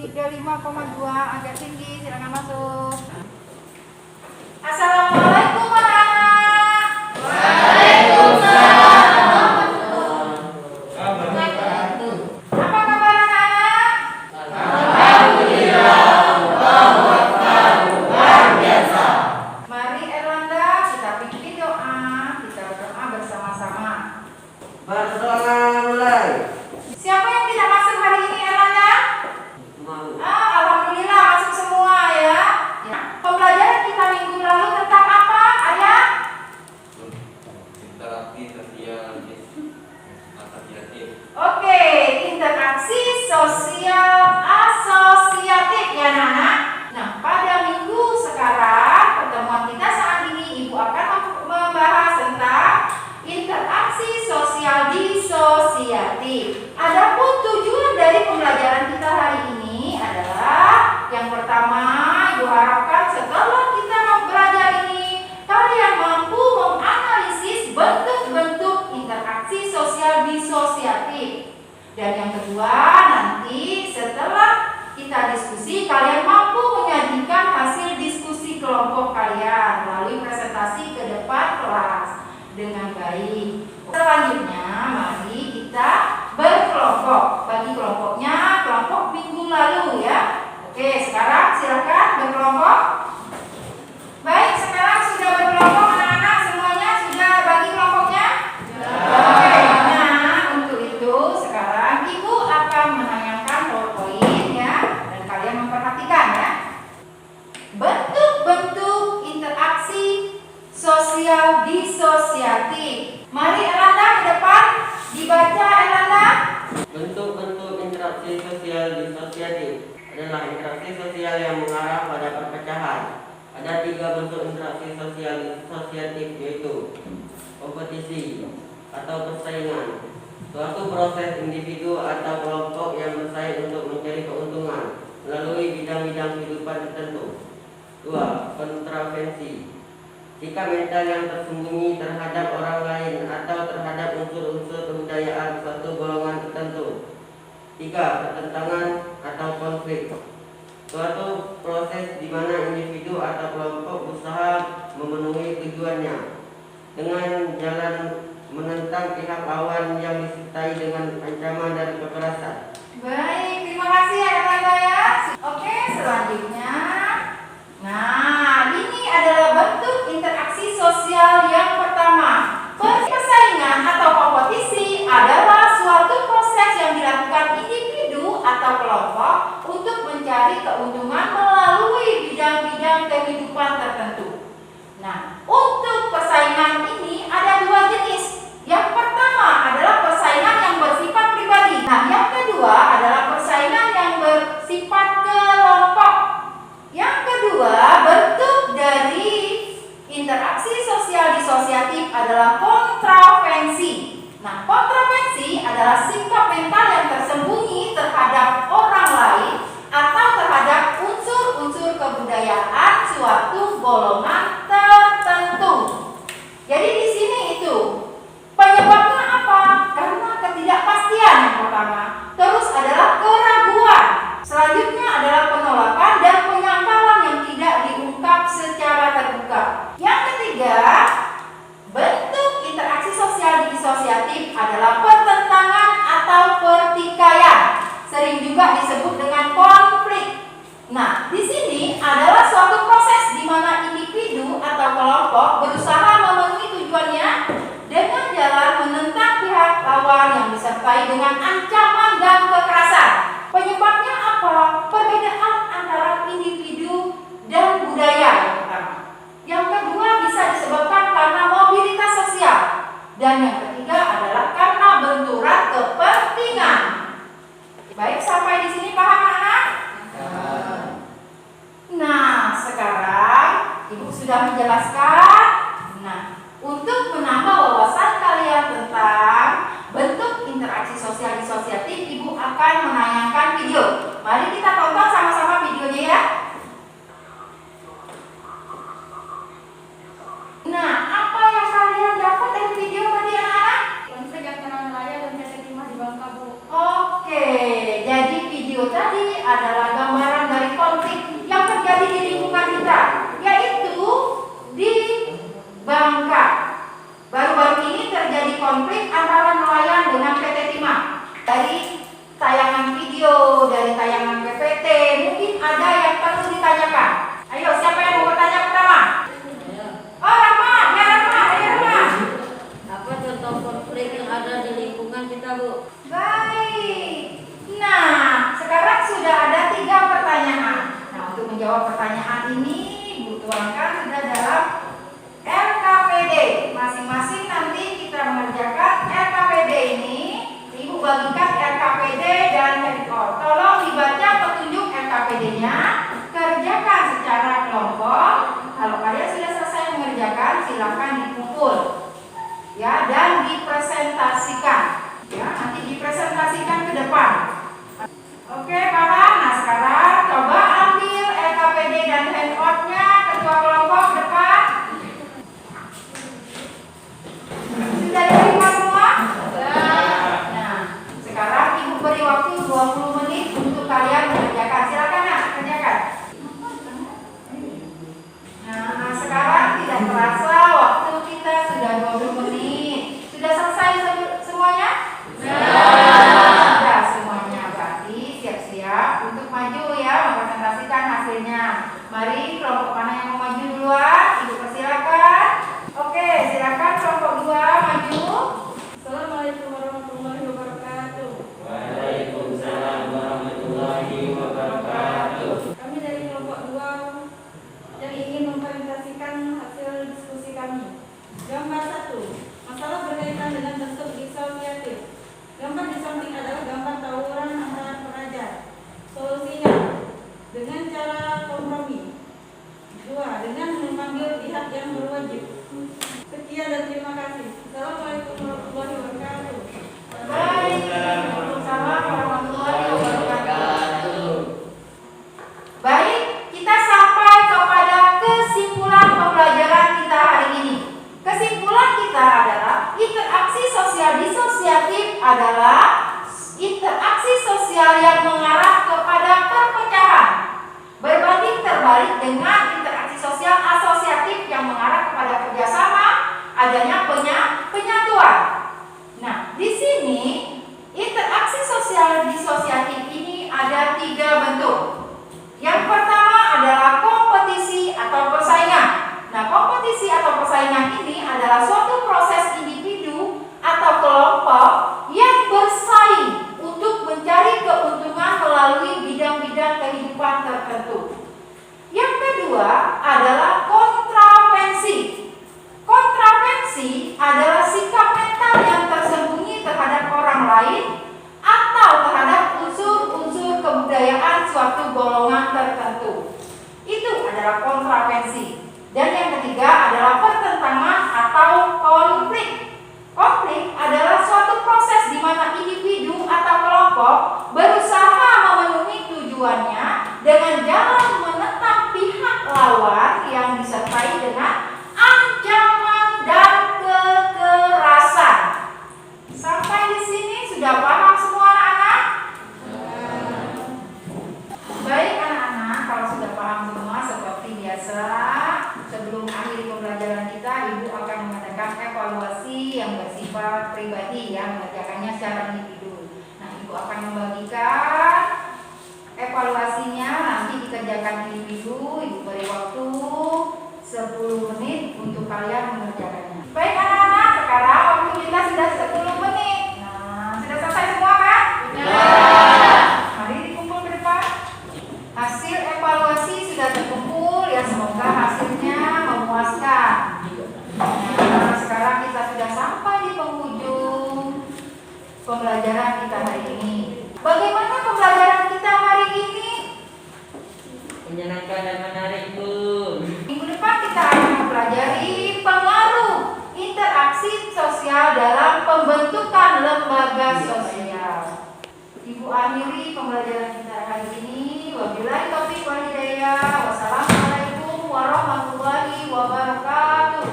35,2 agak tinggi, silakan masuk. Assalamualaikum anak-anak. Waalaikumsalam. Apa kabar anak-anak? Alhamdulillah. Allahu Akbar. Luar biasa. Mari Erlanda kita pimpin doa. Kita berdoa bersama-sama. Berdoa mulai. Siapa yang tidak masuk hari ini Erlanda? Alhamdulillah masuk semua ya. Pembelajaran kita minggu lalu tentang apa, Ayah? Interaksi sosial asosiatif. Oke, interaksi sosial asosiatif ya anak-anak. Nah, pada minggu sekarang pertemuan kita saat ini Ibu akan membahas tentang interaksi sosial disosiatif. Adapun tujuan dari pembelajaran kita hari ini adalah yang pertama, Ibu harapkan setelah kita belajar ini kalian mampu menganalisis bentuk-bentuk interaksi sosial disosiatif. Dan yang kedua, nanti setelah kita diskusi kalian mampu menyajikan hasil diskusi kelompok kalian melalui presentasi ke depan kelas dengan baik. Selanjutnya, mari kita berkelompok. Bagi kelompoknya kelompok minggu lalu ya. Oke, sekarang silakan berkelompok. Baik, sekarang sudah berkelompok anak-anak semuanya sudah bagi kelompoknya? Oke, nah untuk itu sekarang Ibu akan menayangkan PowerPoint ya, dan kalian memperhatikan ya. Bentuk-bentuk interaksi sosial disosiatif. Mari Erlanda ke depan, dibaca Erlanda. Bentuk-bentuk interaksi sosial disosiatif adalah interaksi sosial yang mengarah pada perpecahan. Ada 3 bentuk interaksi sosial disosiatif, yaitu kompetisi atau persaingan, suatu proses individu atau kelompok yang bersaing untuk mencari keuntungan melalui bidang-bidang kehidupan tertentu. 2. Kontravensi, sikap mental yang tersembunyi terhadap orang lain atau terhadap unsur-unsur kebudayaan suatu golongan tertentu. 3. Pertentangan atau konflik, suatu proses di mana individu atau kelompok berusaha memenuhi tujuannya dengan jalan menentang pihak lawan yang disertai dengan ancaman dan kekerasan. Baik, terima kasih ya Erlanda ya. Oke, selanjutnya. Nah, ini adalah bentuk interaksi sosial yang pertama. Persaingan atau kompetisi adalah suatu proses yang dilakukan individu atau kelompok untuk mencari keuntungan melalui bidang-bidang kehidupan tertentu. Nah, untuk persaingan ini ada 2 jenis. Yang pertama adalah persaingan yang bersifat pribadi. Nah, yang kedua adalah persaingan yang bersifat kelompok. Yang kedua, bentuk dari interaksi sosial disosiatif adalah kontravensi. Nah, kontravensi adalah sikap mental yang tersembunyi terhadap orang lain atau terhadap unsur-unsur kebudayaan suatu golongan tertentu. Jadi di sini itu penyebabnya apa? Karena ketidakpastian yang pertama. Terus adalah keraguan. Selanjutnya adalah penolakan dan penyangkalan yang tidak diungkap secara terbuka. Yang ketiga, bentuk interaksi sosial disosiatif adalah pertentangan atau pertikaian. Sering juga disebut dengan konflik. Nah, di sini adalah suatu proses di mana individu atau kelompok berusaha memenuhi tujuannya dengan jalan menentang pihak lawan yang disertai dengan ancaman dan kekerasan. Penyebabnya apa? Perbedaan antara individu dan budaya yang pertama. Yang kedua bisa disebabkan karena mobilitas sosial. Dan yang ketiga adalah karena benturan kepentingan. Baik, sampai di sini paham anak? Nah, sekarang Ibu sudah menjelaskan. Nah, untuk menambah wawasan kalian tentang bentuk interaksi sosial disosiatif, Ibu akan menayangkan video. Mari kita tonton sama-sama videonya ya. Nah, apa yang kalian dapat dari video tadi anak-anak? Bangka. Baru-baru ini terjadi konflik antara nelayan dengan PT Timah. Dari tayangan video, dari tayangan PPT, mungkin ada yang perlu ditanyakan. Ayo, siapa yang mau bertanya pertama? Oh, Rahma, ya Rahma, ayo Rahma. Apa contoh konflik yang ada di lingkungan kita, Bu? Baik. Nah, sekarang sudah ada 3 pertanyaan. Nah, untuk menjawab pertanyaan ini, Bu tuangkan sudah dalam RKPD. Masing-masing nanti kita mengerjakan RKPD ini. Ibu bagikan RKPD dan handphone. Tolong dibaca petunjuk RKPD-nya, kerjakan secara kelompok. Kalau kalian sudah selesai mengerjakan, silakan dikumpul, ya, dan dipresentasikan. Ya, nanti dipresentasikan ke depan. Oke, paham? Nah, sekarang coba ambil RKPD dan handout-nya, ketua kelompok depan. Sudah diterima semua? Nah, sekarang Ibu beri waktu 20 menit untuk kalian mengerjakan. Silakan, Nak, kerjakan. Nah, sekarang tidak terasa waktu kita sudah 20 menit. Sudah selesai semuanya? Sudah semuanya. Berarti siap-siap untuk maju ya, mempresentasikan hasilnya. Mari kelompok mana yang mau maju duluan? Ibu persilakan. Oke, silakan kelompok 2 maju. Assalamualaikum warahmatullahi wabarakatuh. Waalaikumsalam warahmatullahi wabarakatuh. Kami dari kelompok 2 yang ingin mempresentasikan hasil diskusi kami. Gambar 1, masalah berkaitan dengan bentuk disosiatif. Gambar di samping adalah gambar tawuran antara pelajar. Solusinya dengan cara kompromi. 2, dengan memanggil pihak yang berwajib. Sekian dan terima kasih. Assalamualaikum warahmatullahi wabarakatuh. Waalaikumsalam warahmatullahi wabarakatuh. Baik, kita sampai kepada kesimpulan pembelajaran kita hari ini. Kesimpulan kita adalah interaksi sosial disosiatif adalah interaksi sosial yang mengarah kepada perpecahan. Berbanding terbalik dengan interaksi sosial asosiatif yang mengarah kepada kerjasama, adanya penyatuan. Nah, di sini interaksi sosial disosiatif ini ada 3 bentuk. Yang pertama adalah kompetisi atau persaingan. Nah, kompetisi atau persaingan ini adalah suatu proses individu atau kelompok yang bersaing untuk mencari keuntungan melalui bidang-bidang kehidupan tertentu. Yang kedua adalah kontravensi. Kontravensi adalah sikap mental yang tersembunyi terhadap orang lain atau terhadap unsur-unsur kebudayaan suatu golongan tertentu. Itu adalah kontravensi. Dan yang ketiga adalah pertentangan atau konflik. Konflik adalah suatu proses di mana individu atau kelompok berusaha memenuhi tujuannya dengan jalan menentang pihak lawan yang disertai dengan ancaman dan kekerasan. Sampai di sini sudah paham semua anak-anak? Baik anak-anak, kalau sudah paham semua seperti biasa, sebelum akhir pembelajaran kita, Ibu akan mengadakan evaluasi yang bersifat pribadi, yang mengerjakannya secara individu. Nah, Ibu akan membagikan evaluasinya, nanti dikerjakan individu. Ibu beri waktu 10 menit untuk kalian mengerjakannya. Baik anak-anak, sekarang waktu kita sudah 10 menit. Nah, sudah selesai semua kan? Mari dikumpul ke depan. Hasil evaluasi sudah terkumpul ya, semoga hasilnya memuaskan. Nah, sekarang kita sudah sampai di penghujung pembelajaran kita hari ini. Bagaimana pembelajaran kita hari ini? Menyenangkan dan menarik, Bu. Minggu depan kita akan mempelajari pengaruh interaksi sosial dalam pembentukan lembaga sosial. Ibu akhiri pembelajaran kita hari ini. Wabillahi taufiq wal hidayah. Wassalamualaikum warahmatullahi wabarakatuh.